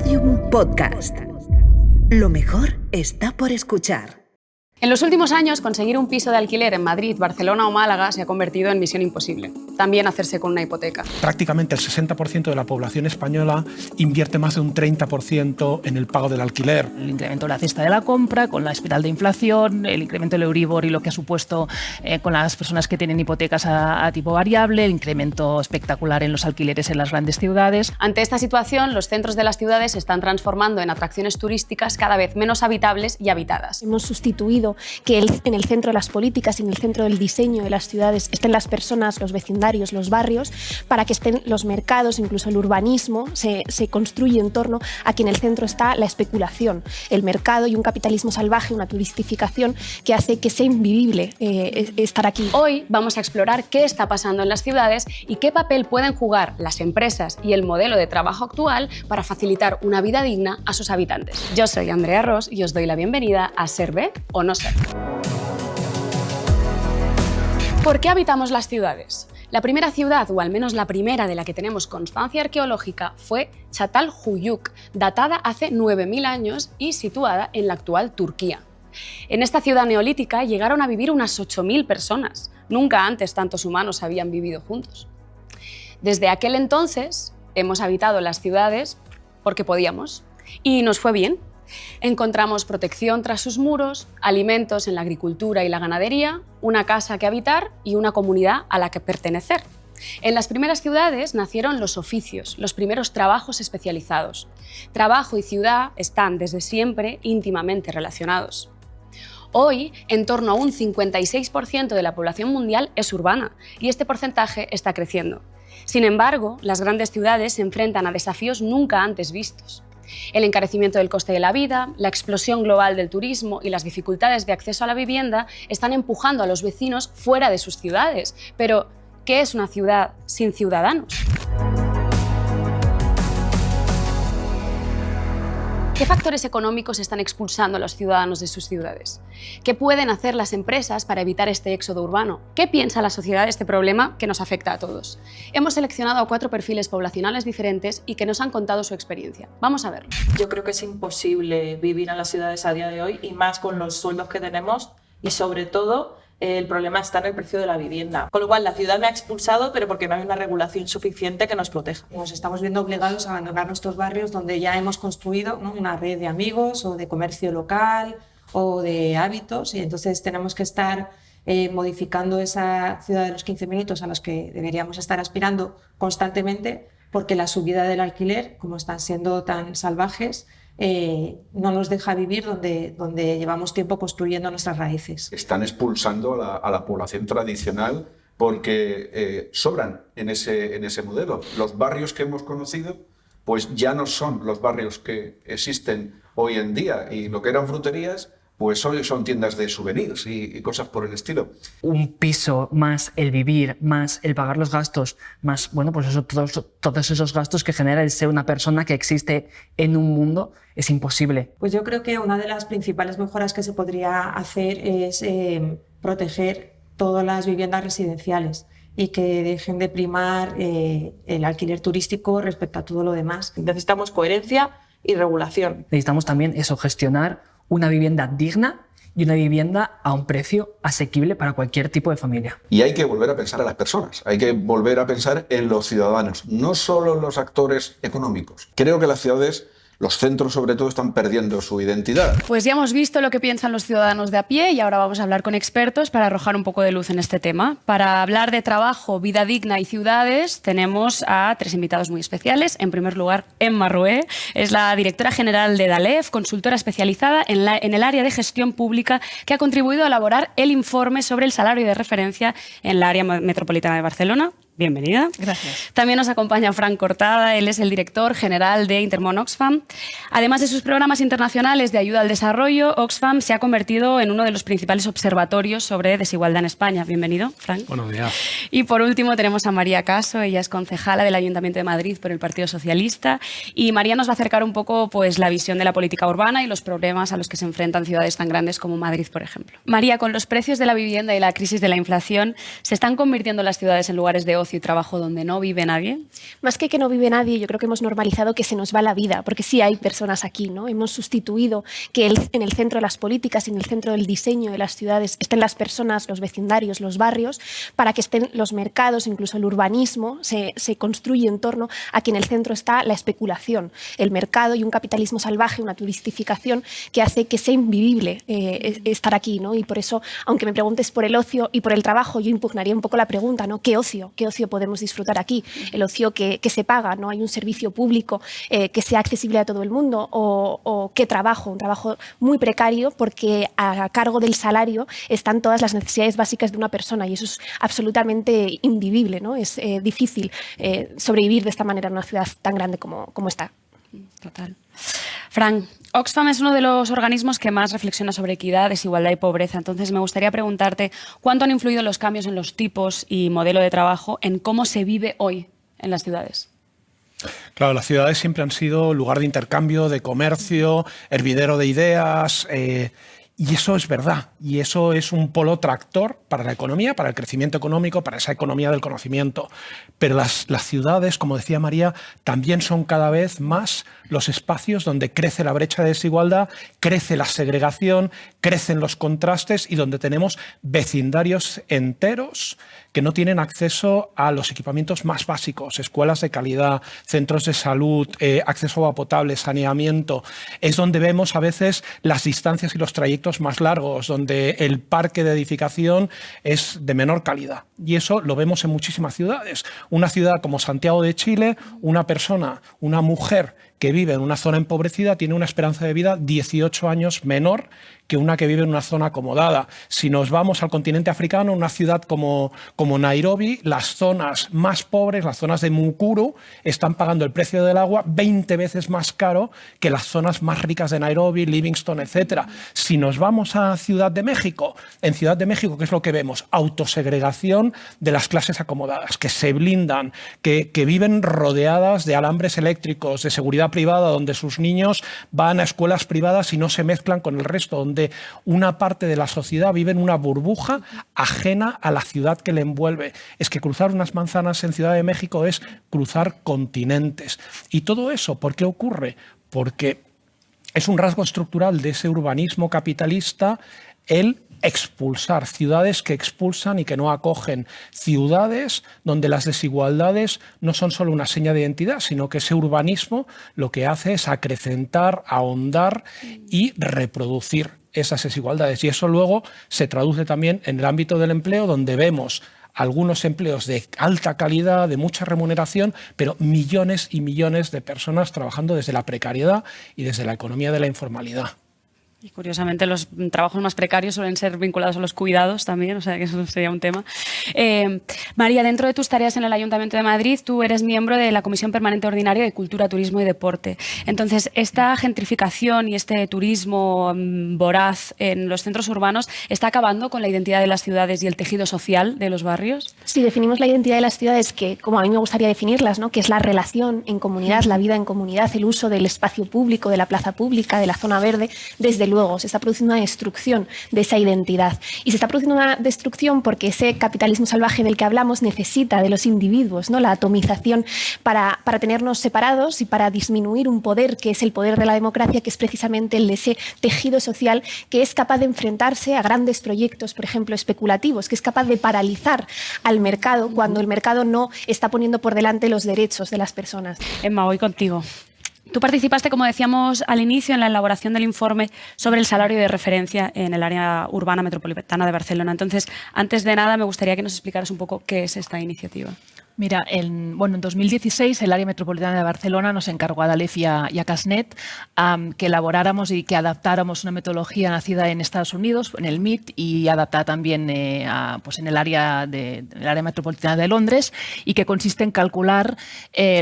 Podium Podcast. Lo mejor está por escuchar. En los últimos años, conseguir un piso de alquiler en Madrid, Barcelona o Málaga se ha convertido en misión imposible. También hacerse con una hipoteca. Prácticamente el 60% de la población española invierte más de un 30% en el pago del alquiler. El incremento de la cesta de la compra, con la espiral de inflación, el incremento del Euribor y lo que ha supuesto con las personas que tienen hipotecas a tipo variable, el incremento espectacular en los alquileres en las grandes ciudades. Ante esta situación, los centros de las ciudades se están transformando en atracciones turísticas cada vez menos habitables y habitadas. Hemos sustituido que en el centro de las políticas y en el centro del diseño de las ciudades estén las personas, los vecindarios, los barrios, para que estén los mercados, incluso el urbanismo se construye en torno a que en el centro está la especulación, el mercado y un capitalismo salvaje, una turistificación que hace que sea invivible estar aquí. Hoy vamos a explorar qué está pasando en las ciudades y qué papel pueden jugar las empresas y el modelo de trabajo actual para facilitar una vida digna a sus habitantes. Yo soy Andrea Ros y os doy la bienvenida a Ser B o No Ser. ¿Por qué habitamos las ciudades? La primera ciudad, o al menos la primera de la que tenemos constancia arqueológica, fue Çatalhöyük, datada hace 9.000 años y situada en la actual Turquía. En esta ciudad neolítica llegaron a vivir unas 8.000 personas. Nunca antes tantos humanos habían vivido juntos. Desde aquel entonces hemos habitado las ciudades porque podíamos y nos fue bien. Encontramos protección tras sus muros, alimentos en la agricultura y la ganadería, una casa que habitar y una comunidad a la que pertenecer. En las primeras ciudades nacieron los oficios, los primeros trabajos especializados. Trabajo y ciudad están desde siempre íntimamente relacionados. Hoy, en torno a un 56% de la población mundial es urbana y este porcentaje está creciendo. Sin embargo, las grandes ciudades se enfrentan a desafíos nunca antes vistos. El encarecimiento del coste de la vida, la explosión global del turismo y las dificultades de acceso a la vivienda están empujando a los vecinos fuera de sus ciudades. Pero, ¿qué es una ciudad sin ciudadanos? ¿Qué factores económicos están expulsando a los ciudadanos de sus ciudades? ¿Qué pueden hacer las empresas para evitar este éxodo urbano? ¿Qué piensa la sociedad de este problema que nos afecta a todos? Hemos seleccionado a 4 perfiles poblacionales diferentes y que nos han contado su experiencia. Vamos a verlo. Yo creo que es imposible vivir en las ciudades a día de hoy y más con los sueldos que tenemos y sobre todo el problema está en el precio de la vivienda. Con lo cual la ciudad me ha expulsado, pero porque no hay una regulación suficiente que nos proteja. Nos estamos viendo obligados a abandonar nuestros barrios donde ya hemos construido, ¿no?, una red de amigos o de comercio local o de hábitos, y entonces tenemos que estar modificando esa ciudad de los 15 minutos a los que deberíamos estar aspirando constantemente, porque la subida del alquiler, como están siendo tan salvajes, no nos deja vivir donde llevamos tiempo construyendo nuestras raíces. Están expulsando a la población tradicional porque sobran en ese modelo. Los barrios que hemos conocido pues ya no son los barrios que existen hoy en día, y lo que eran fruterías pues hoy son tiendas de souvenirs y cosas por el estilo. Un piso más el vivir, más el pagar los gastos, más pues eso, todos esos gastos que genera el ser una persona que existe en un mundo, es imposible. Pues yo creo que una de las principales mejoras que se podría hacer es proteger todas las viviendas residenciales y que dejen de primar el alquiler turístico respecto a todo lo demás. Necesitamos coherencia y regulación. Necesitamos también gestionar una vivienda digna y una vivienda a un precio asequible para cualquier tipo de familia. Y hay que volver a pensar a las personas, hay que volver a pensar en los ciudadanos, no solo en los actores económicos. Creo que las ciudades, los centros sobre todo, están perdiendo su identidad. Pues ya hemos visto lo que piensan los ciudadanos de a pie y ahora vamos a hablar con expertos para arrojar un poco de luz en este tema. Para hablar de trabajo, vida digna y ciudades tenemos a 3 invitados muy especiales. En primer lugar, Emma Rué, es la directora general de DALEF, consultora especializada en el área de gestión pública, que ha contribuido a elaborar el informe sobre el salario de referencia en la área metropolitana de Barcelona. Bienvenida. Gracias. También nos acompaña Fran Cortada, él es el director general de Intermón Oxfam. Además de sus programas internacionales de ayuda al desarrollo, Oxfam se ha convertido en uno de los principales observatorios sobre desigualdad en España. Bienvenido, Fran. Buenos días. Y por último tenemos a María Caso, ella es concejala del Ayuntamiento de Madrid por el Partido Socialista, y María nos va a acercar un poco la visión de la política urbana y los problemas a los que se enfrentan ciudades tan grandes como Madrid, por ejemplo. María, con los precios de la vivienda y la crisis de la inflación, ¿se están convirtiendo las ciudades en lugares de ocio y trabajo donde no vive nadie? Más que no vive nadie, yo creo que hemos normalizado que se nos va la vida, porque sí hay personas aquí, ¿no? Hemos sustituido que en el centro de las políticas y en el centro del diseño de las ciudades estén las personas, los vecindarios, los barrios, para que estén los mercados, incluso el urbanismo, se construye en torno a que en el centro está la especulación, el mercado y un capitalismo salvaje, una turistificación que hace que sea invivible estar aquí, ¿no? Y por eso, aunque me preguntes por el ocio y por el trabajo, yo impugnaría un poco la pregunta, ¿no? ¿Qué ocio podemos disfrutar aquí? El ocio que se paga, ¿no? Hay un servicio público que sea accesible a todo el mundo, o qué trabajo, un trabajo muy precario porque a cargo del salario están todas las necesidades básicas de una persona y eso es absolutamente invivible, ¿no? Es difícil sobrevivir de esta manera en una ciudad tan grande como esta. Total. Fran, Oxfam es uno de los organismos que más reflexiona sobre equidad, desigualdad y pobreza. Entonces, me gustaría preguntarte cuánto han influido los cambios en los tipos y modelo de trabajo en cómo se vive hoy en las ciudades. Claro, las ciudades siempre han sido lugar de intercambio, de comercio, hervidero de ideas, y eso es verdad. Y eso es un polo tractor para la economía, para el crecimiento económico, para esa economía del conocimiento. Pero las ciudades, como decía María, también son cada vez más los espacios donde crece la brecha de desigualdad, crece la segregación, crecen los contrastes y donde tenemos vecindarios enteros que no tienen acceso a los equipamientos más básicos, escuelas de calidad, centros de salud, acceso a agua potable, saneamiento. Es donde vemos a veces las distancias y los trayectos más largos, donde el parque de edificación es de menor calidad. Y eso lo vemos en muchísimas ciudades. Una ciudad como Santiago de Chile, una persona, una mujer que vive en una zona empobrecida tiene una esperanza de vida 18 años menor que una que vive en una zona acomodada. Si nos vamos al continente africano, una ciudad como Nairobi, las zonas más pobres, las zonas de Mukuru, están pagando el precio del agua 20 veces más caro que las zonas más ricas de Nairobi, Livingstone, etc. Si nos vamos a Ciudad de México, en Ciudad de México, ¿qué es lo que vemos? Autosegregación de las clases acomodadas, que se blindan, que viven rodeadas de alambres eléctricos, de seguridad privada, donde sus niños van a escuelas privadas y no se mezclan con el resto, donde una parte de la sociedad vive en una burbuja ajena a la ciudad que le envuelve. Es que cruzar unas manzanas en Ciudad de México es cruzar continentes. Y todo eso, ¿por qué ocurre? Porque es un rasgo estructural de ese urbanismo capitalista el expulsar, ciudades que expulsan y que no acogen, ciudades donde las desigualdades no son solo una seña de identidad, sino que ese urbanismo lo que hace es acrecentar, ahondar y reproducir esas desigualdades. Y eso luego se traduce también en el ámbito del empleo, donde vemos algunos empleos de alta calidad, de mucha remuneración, pero millones y millones de personas trabajando desde la precariedad y desde la economía de la informalidad. Y curiosamente los trabajos más precarios suelen ser vinculados a los cuidados también, o sea que eso sería un tema. María, dentro de tus tareas en el Ayuntamiento de Madrid, tú eres miembro de la Comisión Permanente Ordinaria de Cultura, Turismo y Deporte. Entonces, esta gentrificación y este turismo voraz en los centros urbanos está acabando con la identidad de las ciudades y el tejido social de los barrios. Si definimos la identidad de las ciudades, que como a mí me gustaría definirlas, ¿no? Que es la relación en comunidad, la vida en comunidad, el uso del espacio público, de la plaza pública, de la zona verde, desde luego se está produciendo una destrucción de esa identidad. Y se está produciendo una destrucción porque ese capitalismo salvaje del que hablamos necesita de los individuos, ¿no? La atomización para tenernos separados y para disminuir un poder que es el poder de la democracia, que es precisamente el de ese tejido social que es capaz de enfrentarse a grandes proyectos, por ejemplo, especulativos, que es capaz de paralizar al mercado cuando el mercado no está poniendo por delante los derechos de las personas. Emma, voy contigo. Tú participaste, como decíamos al inicio, en la elaboración del informe sobre el salario de referencia en el área urbana metropolitana de Barcelona. Entonces, antes de nada, me gustaría que nos explicaras un poco qué es esta iniciativa. Mira, en 2016 el área metropolitana de Barcelona nos encargó a Dalef y a Casnet que elaboráramos y que adaptáramos una metodología nacida en Estados Unidos, en el MIT, y adaptada también pues en el área metropolitana de Londres, y que consiste en calcular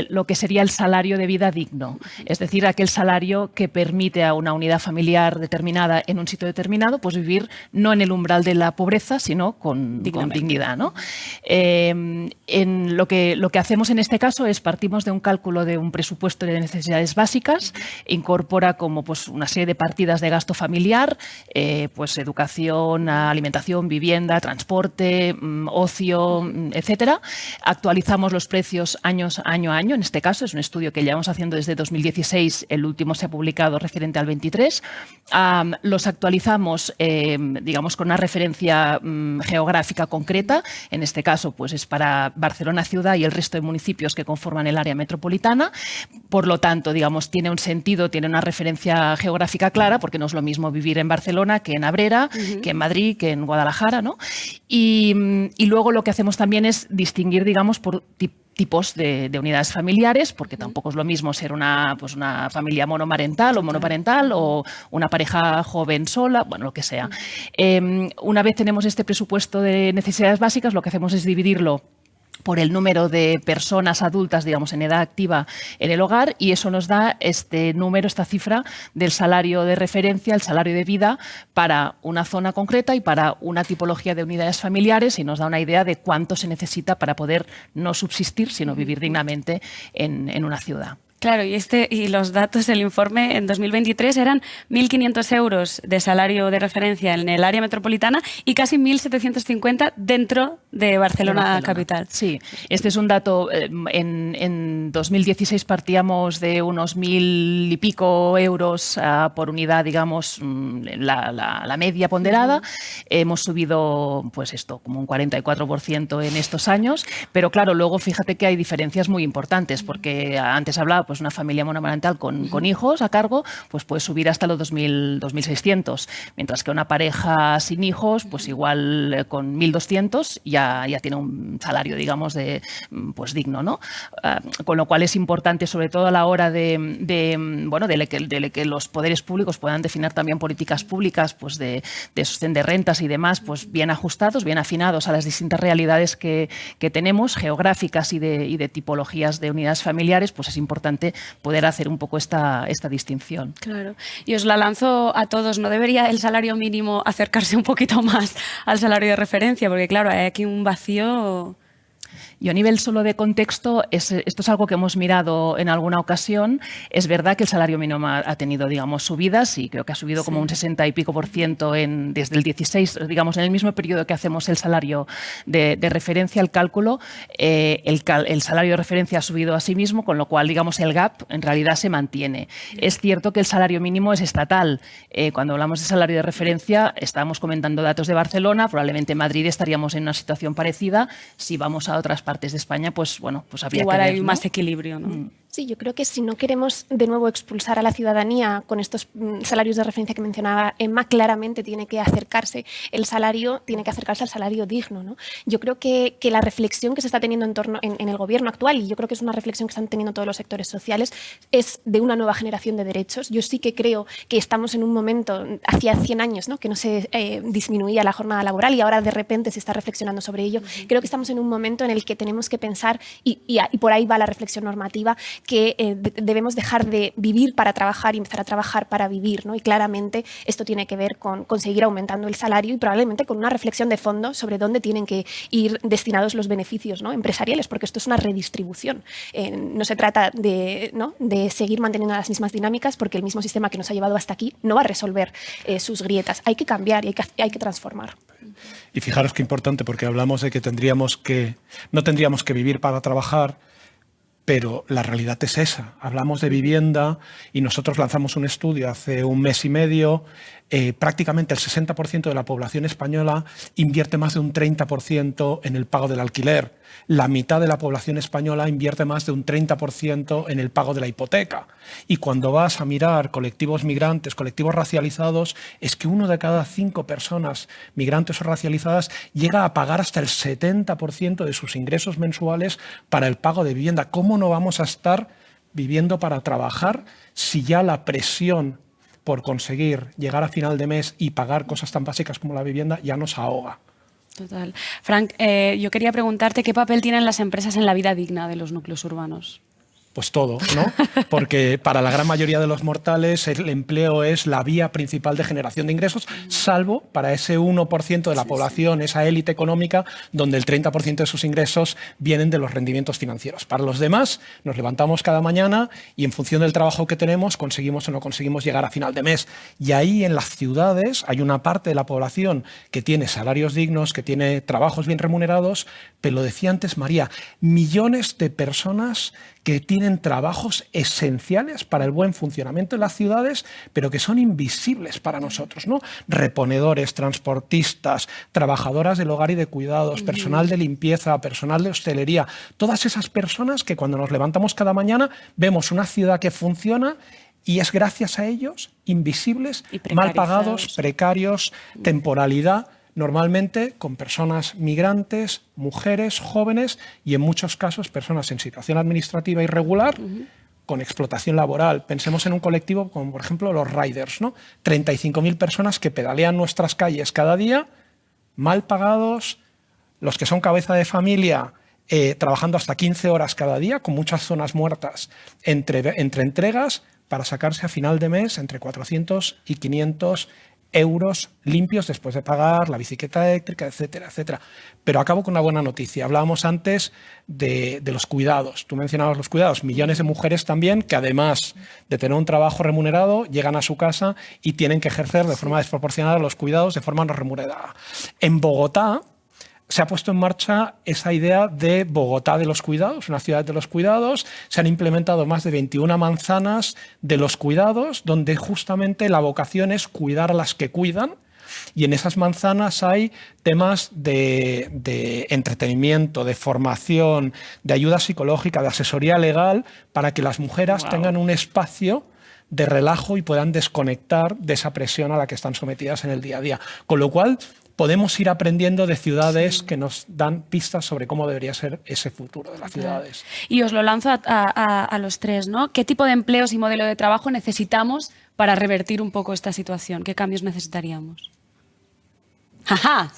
lo que sería el salario de vida digno, es decir, aquel salario que permite a una unidad familiar determinada en un sitio determinado pues vivir no en el umbral de la pobreza, sino con dignidad, ¿no? En lo que hacemos en este caso es partimos de un cálculo de un presupuesto de necesidades básicas, incorpora como pues, una serie de partidas de gasto familiar, pues educación, alimentación, vivienda, transporte, ocio, etcétera. Actualizamos los precios año a año. En este caso es un estudio que llevamos haciendo desde 2016, el último se ha publicado referente al 23. Los actualizamos, digamos, con una referencia geográfica concreta. En este caso, pues es para Barcelona ciudad y el resto de municipios que conforman el área metropolitana. Por lo tanto, digamos, tiene un sentido, tiene una referencia geográfica clara, porque no es lo mismo vivir en Barcelona que en Abrera, que en Madrid, que en Guadalajara, ¿no? Y luego lo que hacemos también es distinguir, digamos, por tipos de unidades familiares, porque tampoco es lo mismo ser una familia monomarental o monoparental o una pareja joven sola, bueno, lo que sea. Una vez tenemos este presupuesto de necesidades básicas, lo que hacemos es dividirlo por el número de personas adultas, digamos, en edad activa en el hogar, y eso nos da este número, esta cifra del salario de referencia, el salario de vida para una zona concreta y para una tipología de unidades familiares, y nos da una idea de cuánto se necesita para poder no subsistir, sino vivir dignamente en una ciudad. Claro, y los datos del informe en 2023 eran 1.500 euros de salario de referencia en el área metropolitana y casi 1.750 dentro de Barcelona capital. Sí, este es un dato. En 2016 partíamos de unos 1.000 y pico euros por unidad, digamos, la media ponderada. Hemos subido, pues esto, como un 44% en estos años, pero claro, luego fíjate que hay diferencias muy importantes, porque antes hablaba, pues una familia monomarental con hijos a cargo, pues puede subir hasta los 2.600, mientras que una pareja sin hijos, pues igual con 1.200 ya tiene un salario, digamos, pues digno, ¿no? Con lo cual es importante, sobre todo a la hora de que los poderes públicos puedan definir también políticas públicas, pues de sostén de rentas y demás, pues bien ajustados, bien afinados a las distintas realidades que tenemos, geográficas y de tipologías de unidades familiares, pues es importante poder hacer un poco esta distinción. Claro. Y os la lanzo a todos. ¿No debería el salario mínimo acercarse un poquito más al salario de referencia? Porque claro, hay aquí un vacío. Y a nivel solo de contexto, esto es algo que hemos mirado en alguna ocasión. Es verdad que el salario mínimo ha tenido, digamos, subidas, y creo que ha subido como un 60 y pico % desde el 16, digamos, en el mismo periodo que hacemos el salario de referencia, el cálculo, el salario de referencia ha subido a sí mismo, con lo cual, digamos, el gap en realidad se mantiene. Es cierto que el salario mínimo es estatal. Cuando hablamos de salario de referencia, estábamos comentando datos de Barcelona, probablemente en Madrid estaríamos en una situación parecida. Si vamos a otras partes de España, pues bueno, pues habría igual que ver, hay ¿no? más equilibrio, ¿no? Sí, yo creo que si no queremos de nuevo expulsar a la ciudadanía con estos salarios de referencia que mencionaba Emma, claramente tiene que acercarse al salario digno, ¿no? Yo creo que la reflexión que se está teniendo en el gobierno actual, y yo creo que es una reflexión que están teniendo todos los sectores sociales, es de una nueva generación de derechos. Yo sí que creo que estamos en un momento, hacía 100 años, ¿no?, que no se disminuía la jornada laboral, y ahora de repente se está reflexionando sobre ello. Creo que estamos en un momento en el que tenemos que pensar, y por ahí va la reflexión normativa, que debemos dejar de vivir para trabajar y empezar a trabajar para vivir, ¿no? Y claramente esto tiene que ver con seguir aumentando el salario y probablemente con una reflexión de fondo sobre dónde tienen que ir destinados los beneficios, ¿no?, empresariales, porque esto es una redistribución. No se trata de seguir manteniendo las mismas dinámicas, porque el mismo sistema que nos ha llevado hasta aquí no va a resolver sus grietas. Hay que cambiar y hay que transformar. Y fijaros qué importante, porque hablamos de que no tendríamos que vivir para trabajar, pero la realidad es esa. Hablamos de vivienda y nosotros lanzamos un estudio hace un mes y medio. Prácticamente el 60% de la población española invierte más de un 30% en el pago del alquiler. La mitad de la población española invierte más de un 30% en el pago de la hipoteca. Y cuando vas a mirar colectivos migrantes, colectivos racializados, es que 1 de cada 5 personas migrantes o racializadas llega a pagar hasta el 70% de sus ingresos mensuales para el pago de vivienda. ¿Cómo no vamos a estar viviendo para trabajar si ya la presión por conseguir llegar a final de mes y pagar cosas tan básicas como la vivienda ya nos ahoga? Total. Frank, yo quería preguntarte qué papel tienen las empresas en la vida digna de los núcleos urbanos. Pues todo, ¿no? Porque para la gran mayoría de los mortales el empleo es la vía principal de generación de ingresos, salvo para ese 1% de la población, esa élite económica, donde el 30% de sus ingresos vienen de los rendimientos financieros. Para los demás, nos levantamos cada mañana y en función del trabajo que tenemos, conseguimos o no conseguimos llegar a final de mes. Y ahí en las ciudades hay una parte de la población que tiene salarios dignos, que tiene trabajos bien remunerados, pero lo decía antes María, millones de personas que tienen trabajos esenciales para el buen funcionamiento de las ciudades, pero que son invisibles para nosotros, ¿no? Reponedores, transportistas, trabajadoras del hogar y de cuidados, personal de limpieza, personal de hostelería, todas esas personas que cuando nos levantamos cada mañana vemos una ciudad que funciona y es gracias a ellos, invisibles, mal pagados, precarios, temporalidad, normalmente con personas migrantes, mujeres, jóvenes y en muchos casos personas en situación administrativa irregular con explotación laboral. Pensemos en un colectivo como por ejemplo los riders, ¿no? 35.000 personas que pedalean nuestras calles cada día, mal pagados, los que son cabeza de familia trabajando hasta 15 horas cada día, con muchas zonas muertas entre entregas para sacarse a final de mes entre 400 y 500 euros limpios después de pagar la bicicleta eléctrica, etcétera, etcétera. Pero acabo con una buena noticia. Hablábamos antes de los cuidados. Tú mencionabas los cuidados. Millones de mujeres también que además de tener un trabajo remunerado, llegan a su casa y tienen que ejercer de forma desproporcionada los cuidados de forma no remunerada. En Bogotá se ha puesto en marcha esa idea de Bogotá de los cuidados, una ciudad de los cuidados. Se han implementado más de 21 manzanas de los cuidados, donde justamente la vocación es cuidar a las que cuidan. Y en esas manzanas hay temas de entretenimiento, de formación, de ayuda psicológica, de asesoría legal, para que las mujeres tengan un espacio de relajo y puedan desconectar de esa presión a la que están sometidas en el día a día. Con lo cual, podemos ir aprendiendo de ciudades que nos dan pistas sobre cómo debería ser ese futuro de las ciudades. Y os lo lanzo a los tres, ¿no? ¿Qué tipo de empleos y modelo de trabajo necesitamos para revertir un poco esta situación? ¿Qué cambios necesitaríamos? ¡Ajá!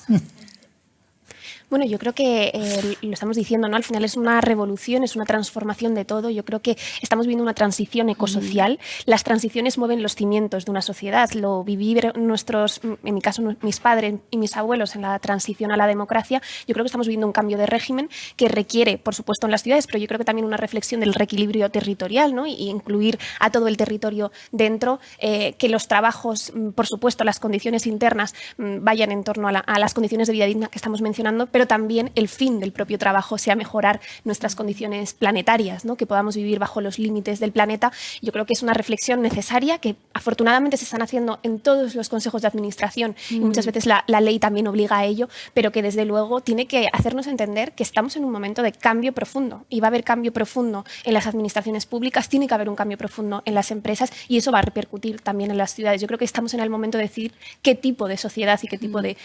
Bueno, yo creo que lo estamos diciendo, ¿no? Al final es una revolución, es una transformación de todo. Yo creo que estamos viviendo una transición ecosocial. Las transiciones mueven los cimientos de una sociedad. Lo viví nuestros, en mi caso, mis padres y mis abuelos en la transición a la democracia. Yo creo que estamos viviendo un cambio de régimen que requiere, por supuesto, en las ciudades, pero yo creo que también una reflexión del reequilibrio territorial, ¿no? Y incluir a todo el territorio dentro, que los trabajos, por supuesto, las condiciones internas vayan en torno a las condiciones de vida digna que estamos mencionando, pero también el fin del propio trabajo sea mejorar nuestras condiciones planetarias, ¿no? Que podamos vivir bajo los límites del planeta. Yo creo que es una reflexión necesaria que afortunadamente se están haciendo en todos los consejos de administración y muchas veces la ley también obliga a ello, pero que desde luego tiene que hacernos entender que estamos en un momento de cambio profundo y va a haber cambio profundo en las administraciones públicas, tiene que haber un cambio profundo en las empresas y eso va a repercutir también en las ciudades. Yo creo que estamos en el momento de decidir qué tipo de sociedad y qué tipo de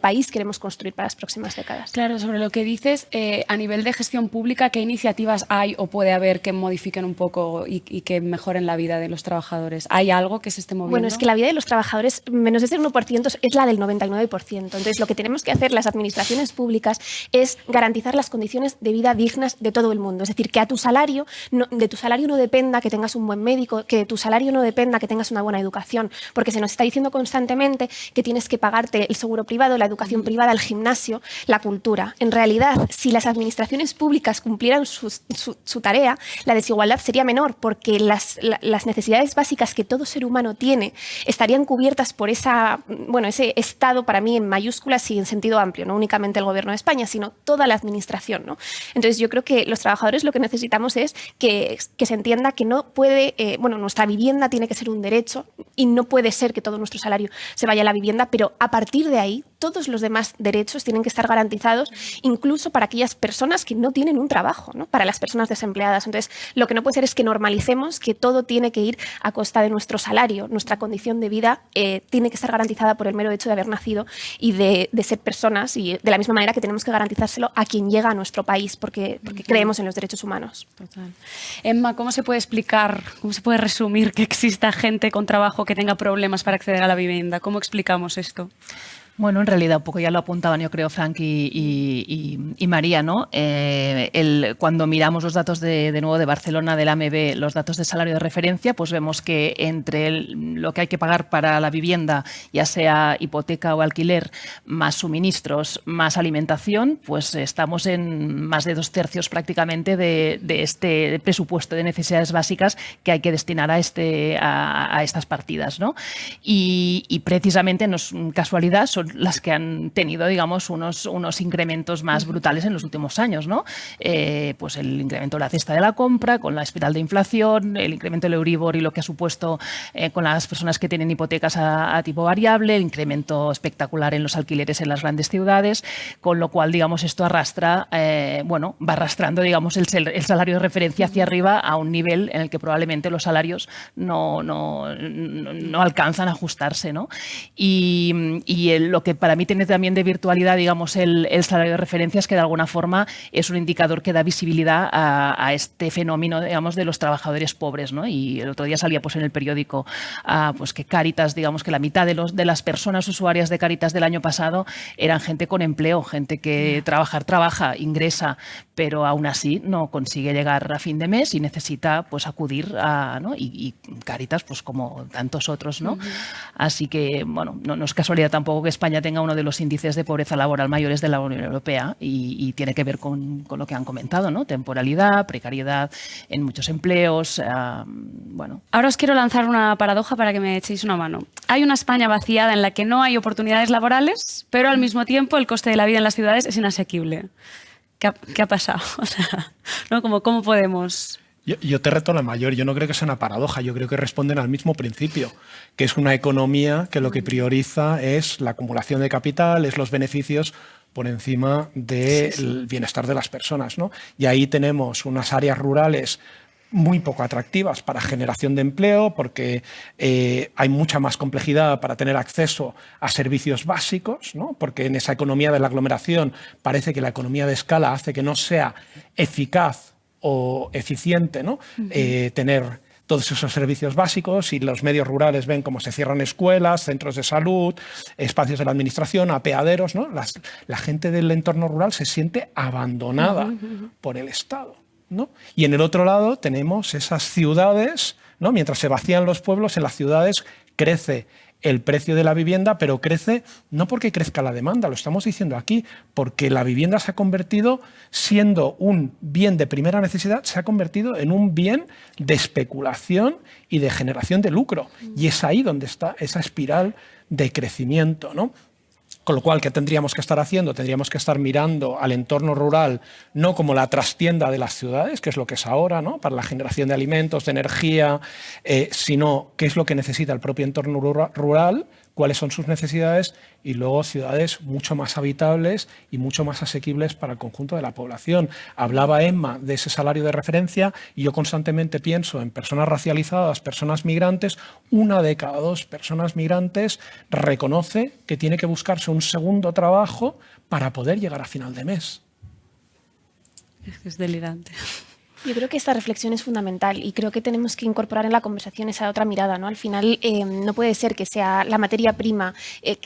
país queremos construir para las próximas décadas. Claro, sobre lo que dices, a nivel de gestión pública, ¿qué iniciativas hay o puede haber que modifiquen un poco y que mejoren la vida de los trabajadores? ¿Hay algo que se esté moviendo? Bueno, es que la vida de los trabajadores, menos ese 1%, es la del 99%. Entonces, lo que tenemos que hacer las administraciones públicas es garantizar las condiciones de vida dignas de todo el mundo. Es decir, que de tu salario no dependa que tengas un buen médico, que de tu salario no dependa que tengas una buena educación, porque se nos está diciendo constantemente que tienes que pagarte el seguro privado, la educación privada, el gimnasio, la cultura. En realidad, si las administraciones públicas cumplieran su tarea, la desigualdad sería menor, porque las necesidades básicas que todo ser humano tiene estarían cubiertas por ese Estado, para mí en mayúsculas y en sentido amplio, no únicamente el Gobierno de España, sino toda la administración, ¿no? Entonces yo creo que los trabajadores lo que necesitamos es que se entienda que no puede, nuestra vivienda tiene que ser un derecho y no puede ser que todo nuestro salario se vaya a la vivienda, pero a partir de ahí todos los demás derechos tienen que estar garantizados, incluso para aquellas personas que no tienen un trabajo, ¿no? Para las personas desempleadas. Entonces, lo que no puede ser es que normalicemos que todo tiene que ir a costa de nuestro salario. Nuestra condición de vida tiene que estar garantizada por el mero hecho de haber nacido y de ser personas, y de la misma manera que tenemos que garantizárselo a quien llega a nuestro país, porque creemos en los derechos humanos. Total. Emma, ¿cómo se puede explicar, cómo se puede resumir que exista gente con trabajo que tenga problemas para acceder a la vivienda? ¿Cómo explicamos esto? Bueno, en realidad un poco ya lo apuntaban, yo creo, Frank y María, ¿no? Cuando miramos los datos de nuevo de Barcelona, del AMB, los datos de salario de referencia, pues vemos que entre lo que hay que pagar para la vivienda, ya sea hipoteca o alquiler, más suministros, más alimentación, pues estamos en más de 2/3 prácticamente de este presupuesto de necesidades básicas que hay que destinar a estas partidas, ¿no? Y precisamente, no es casualidad, son las que han tenido, digamos, unos incrementos más brutales en los últimos años, ¿no? Pues el incremento de la cesta de la compra, con la espiral de inflación, el incremento del Euribor y lo que ha supuesto con las personas que tienen hipotecas a tipo variable, el incremento espectacular en los alquileres en las grandes ciudades, con lo cual, digamos, esto arrastra, va arrastrando, digamos, el salario de referencia hacia arriba a un nivel en el que probablemente los salarios no alcanzan a ajustarse, ¿no? Y lo que para mí tiene también de virtualidad, digamos, el salario de referencia es que de alguna forma es un indicador que da visibilidad a este fenómeno, digamos, de los trabajadores pobres, ¿no? Y el otro día salía pues en el periódico pues que Cáritas, digamos que la mitad de las personas usuarias de Cáritas del año pasado eran gente con empleo, gente que trabaja, ingresa, pero aún así no consigue llegar a fin de mes y necesita pues acudir ¿no? Y Cáritas, pues como tantos otros, ¿no? Así que, bueno, no es casualidad tampoco que España tenga uno de los índices de pobreza laboral mayores de la Unión Europea y tiene que ver con lo que han comentado, ¿no? Temporalidad, precariedad en muchos empleos, bueno. Ahora os quiero lanzar una paradoja para que me echéis una mano. Hay una España vaciada en la que no hay oportunidades laborales, pero al mismo tiempo el coste de la vida en las ciudades es inasequible. ¿Qué ha pasado? O sea, ¿no? ¿Cómo podemos...? Yo te reto la mayor. Yo no creo que sea una paradoja. Yo creo que responden al mismo principio, que es una economía que lo que prioriza es la acumulación de capital, es los beneficios por encima del bienestar de las personas, ¿no? Y ahí tenemos unas áreas rurales muy poco atractivas para generación de empleo, porque hay mucha más complejidad para tener acceso a servicios básicos, ¿no? Porque en esa economía de la aglomeración parece que la economía de escala hace que no sea eficaz o eficiente, ¿no? Tener todos esos servicios básicos, y los medios rurales ven cómo se cierran escuelas, centros de salud, espacios de la administración, apeaderos, ¿no? La gente del entorno rural se siente abandonada por el Estado, ¿no? Y en el otro lado tenemos esas ciudades, ¿no? Mientras se vacían los pueblos, en las ciudades crece el precio de la vivienda, pero crece no porque crezca la demanda, lo estamos diciendo aquí, porque la vivienda se ha convertido, siendo un bien de primera necesidad, se ha convertido en un bien de especulación y de generación de lucro. Y es ahí donde está esa espiral de crecimiento, ¿no? Con lo cual, ¿qué tendríamos que estar haciendo? Tendríamos que estar mirando al entorno rural no como la trastienda de las ciudades, que es lo que es ahora, ¿no? Para la generación de alimentos, de energía, sino qué es lo que necesita el propio entorno rural, cuáles son sus necesidades, y luego ciudades mucho más habitables y mucho más asequibles para el conjunto de la población. Hablaba Emma de ese salario de referencia y yo constantemente pienso en personas racializadas, personas migrantes. 1 de cada 2 personas migrantes reconoce que tiene que buscarse un segundo trabajo para poder llegar a final de mes. Es delirante. Yo creo que esta reflexión es fundamental y creo que tenemos que incorporar en la conversación esa otra mirada, ¿no? Al final no puede ser que sea la materia prima,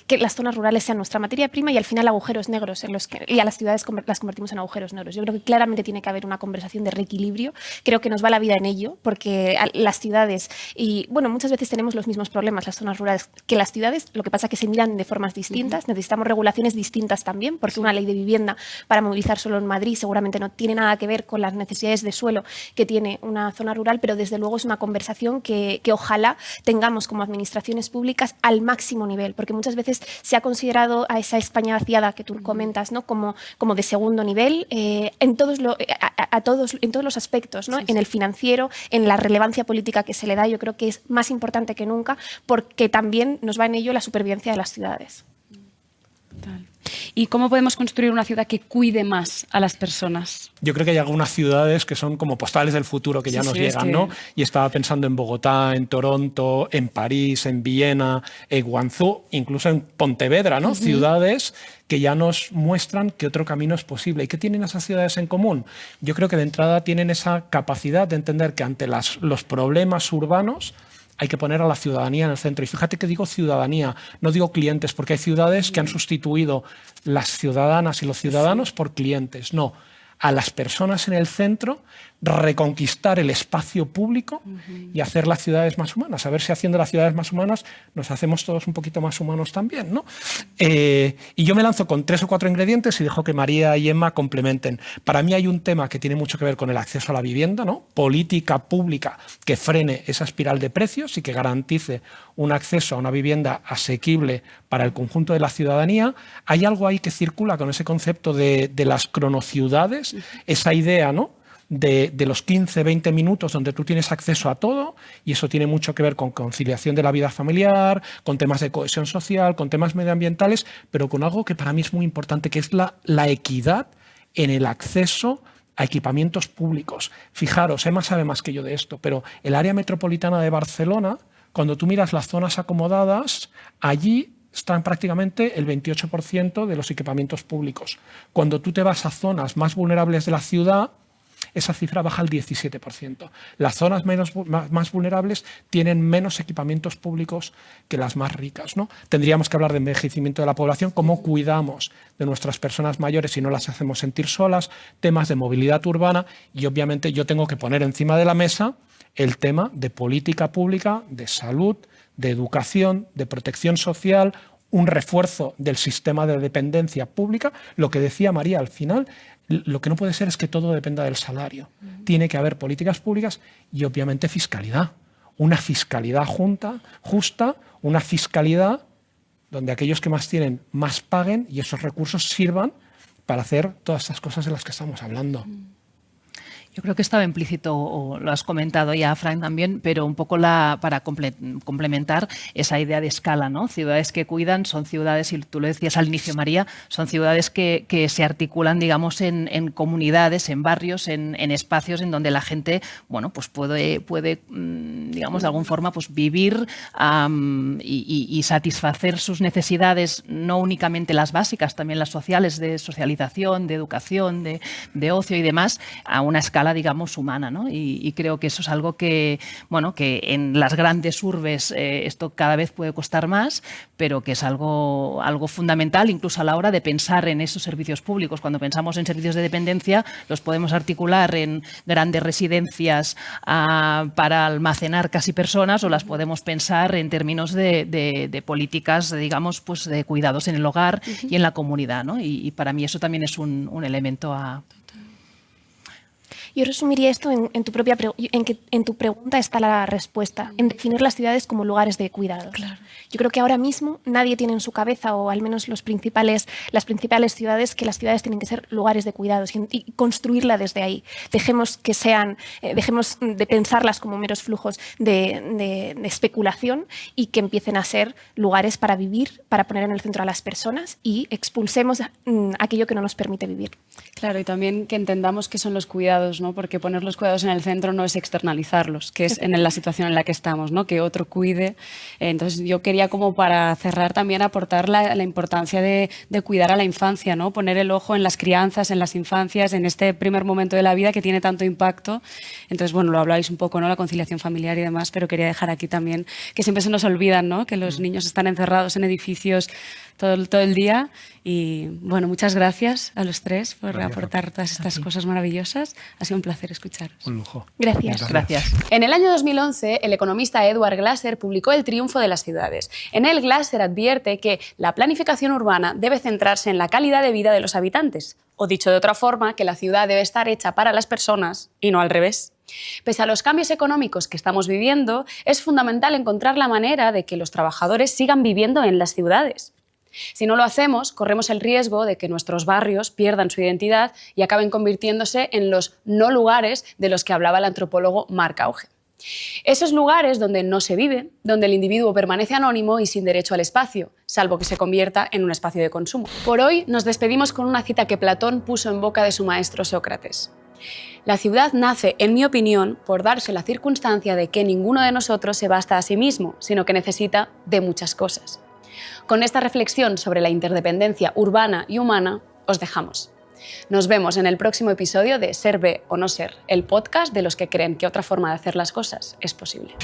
que las zonas rurales sean nuestra materia prima y al final agujeros negros y a las ciudades las convertimos en agujeros negros. Yo creo que claramente tiene que haber una conversación de reequilibrio. Creo que nos va la vida en ello, porque las ciudades, y bueno, muchas veces tenemos los mismos problemas las zonas rurales que las ciudades, lo que pasa es que se miran de formas distintas. Necesitamos regulaciones distintas también, porque una ley de vivienda para movilizar solo en Madrid seguramente no tiene nada que ver con las necesidades de suelo que tiene una zona rural, pero desde luego es una conversación que ojalá tengamos como administraciones públicas al máximo nivel, porque muchas veces se ha considerado a esa España vaciada que tú comentas, ¿no? como de segundo nivel en todos los aspectos, ¿no? En el financiero, en la relevancia política que se le da. Yo creo que es más importante que nunca, porque también nos va en ello la supervivencia de las ciudades. Total. ¿Y cómo podemos construir una ciudad que cuide más a las personas? Yo creo que hay algunas ciudades que son como postales del futuro que ya nos llegan, ¿no? Y estaba pensando en Bogotá, en Toronto, en París, en Viena, en Guangzhou, incluso en Pontevedra, ¿no? Ciudades que ya nos muestran que otro camino es posible. ¿Y qué tienen esas ciudades en común? Yo creo que de entrada tienen esa capacidad de entender que ante los problemas urbanos hay que poner a la ciudadanía en el centro. Y fíjate que digo ciudadanía, no digo clientes, porque hay ciudades que han sustituido las ciudadanas y los ciudadanos por clientes. No, a las personas en el centro, reconquistar el espacio público y hacer las ciudades más humanas. A ver si haciendo las ciudades más humanas nos hacemos todos un poquito más humanos también, ¿no? Y yo me lanzo con 3 o 4 ingredientes y dejo que María y Emma complementen. Para mí hay un tema que tiene mucho que ver con el acceso a la vivienda, ¿no? Política pública que frene esa espiral de precios y que garantice un acceso a una vivienda asequible para el conjunto de la ciudadanía. Hay algo ahí que circula con ese concepto de las cronociudades, esa idea, ¿no?, de los 15, 20 minutos donde tú tienes acceso a todo, y eso tiene mucho que ver con conciliación de la vida familiar, con temas de cohesión social, con temas medioambientales, pero con algo que para mí es muy importante, que es la equidad en el acceso a equipamientos públicos. Fijaros, Emma sabe más que yo de esto, pero el área metropolitana de Barcelona, cuando tú miras las zonas acomodadas, allí están prácticamente el 28% de los equipamientos públicos. Cuando tú te vas a zonas más vulnerables de la ciudad, esa cifra baja al 17%. Las zonas más vulnerables tienen menos equipamientos públicos que las más ricas, ¿no? Tendríamos que hablar de envejecimiento de la población, cómo cuidamos de nuestras personas mayores y no las hacemos sentir solas, temas de movilidad urbana, y obviamente yo tengo que poner encima de la mesa el tema de política pública, de salud, de educación, de protección social, un refuerzo del sistema de dependencia pública. Lo que decía María al final, lo que no puede ser es que todo dependa del salario. Tiene que haber políticas públicas y obviamente fiscalidad. Una fiscalidad justa, una fiscalidad donde aquellos que más tienen más paguen y esos recursos sirvan para hacer todas estas cosas de las que estamos hablando. Yo creo que estaba implícito, o lo has comentado ya, Frank, también, pero un poco para complementar esa idea de escala, ¿no? Ciudades que cuidan son ciudades, y tú lo decías al inicio, María, son ciudades que se articulan, digamos, en comunidades, en barrios, en espacios en donde la gente, bueno, pues puede digamos, de alguna forma, pues vivir y satisfacer sus necesidades, no únicamente las básicas, también las sociales, de socialización, de educación, de ocio y demás, a una escala, digamos, humana, ¿no? Y creo que eso es algo que, bueno, que en las grandes urbes esto cada vez puede costar más, pero que es algo fundamental, incluso a la hora de pensar en esos servicios públicos. Cuando pensamos en servicios de dependencia, los podemos articular en grandes residencias para almacenar casi personas, o las podemos pensar en términos de políticas, digamos, pues de cuidados en el hogar y en la comunidad, ¿no? Y para mí eso también es un elemento a... Yo resumiría esto en que en tu pregunta está la respuesta, en definir las ciudades como lugares de cuidados. Claro. Yo creo que ahora mismo nadie tiene en su cabeza, o al menos las principales ciudades, que las ciudades tienen que ser lugares de cuidados y construirla desde ahí. Dejemos de pensarlas como meros flujos de especulación, y que empiecen a ser lugares para vivir, para poner en el centro a las personas, y expulsemos aquello que no nos permite vivir. Claro, y también que entendamos qué son los cuidados, ¿no? Porque poner los cuidados en el centro no es externalizarlos, que es en la situación en la que estamos, ¿no? Que otro cuide. Entonces yo quería, como para cerrar, también aportar la importancia de cuidar a la infancia, ¿no? Poner el ojo en las crianzas, en las infancias, en este primer momento de la vida que tiene tanto impacto. Entonces, bueno, lo habláis un poco, ¿no? La conciliación familiar y demás, pero quería dejar aquí también que siempre se nos olvidan, ¿no? Que los niños están encerrados en edificios todo el día. Y bueno, muchas gracias a los tres por aportar todas estas cosas maravillosas. Ha sido un placer escucharos. Un lujo. Gracias. En el año 2011, el economista Edward Glaser publicó El triunfo de las ciudades. En él, Glaser advierte que la planificación urbana debe centrarse en la calidad de vida de los habitantes, o dicho de otra forma, que la ciudad debe estar hecha para las personas y no al revés. Pese a los cambios económicos que estamos viviendo, es fundamental encontrar la manera de que los trabajadores sigan viviendo en las ciudades. Si no lo hacemos, corremos el riesgo de que nuestros barrios pierdan su identidad y acaben convirtiéndose en los no lugares de los que hablaba el antropólogo Mark Auge. Esos lugares donde no se vive, donde el individuo permanece anónimo y sin derecho al espacio, salvo que se convierta en un espacio de consumo. Por hoy nos despedimos con una cita que Platón puso en boca de su maestro Sócrates. La ciudad nace, en mi opinión, por darse la circunstancia de que ninguno de nosotros se basta a sí mismo, sino que necesita de muchas cosas. Con esta reflexión sobre la interdependencia urbana y humana, os dejamos. Nos vemos en el próximo episodio de Ser, Ve o No Ser, el podcast de los que creen que otra forma de hacer las cosas es posible.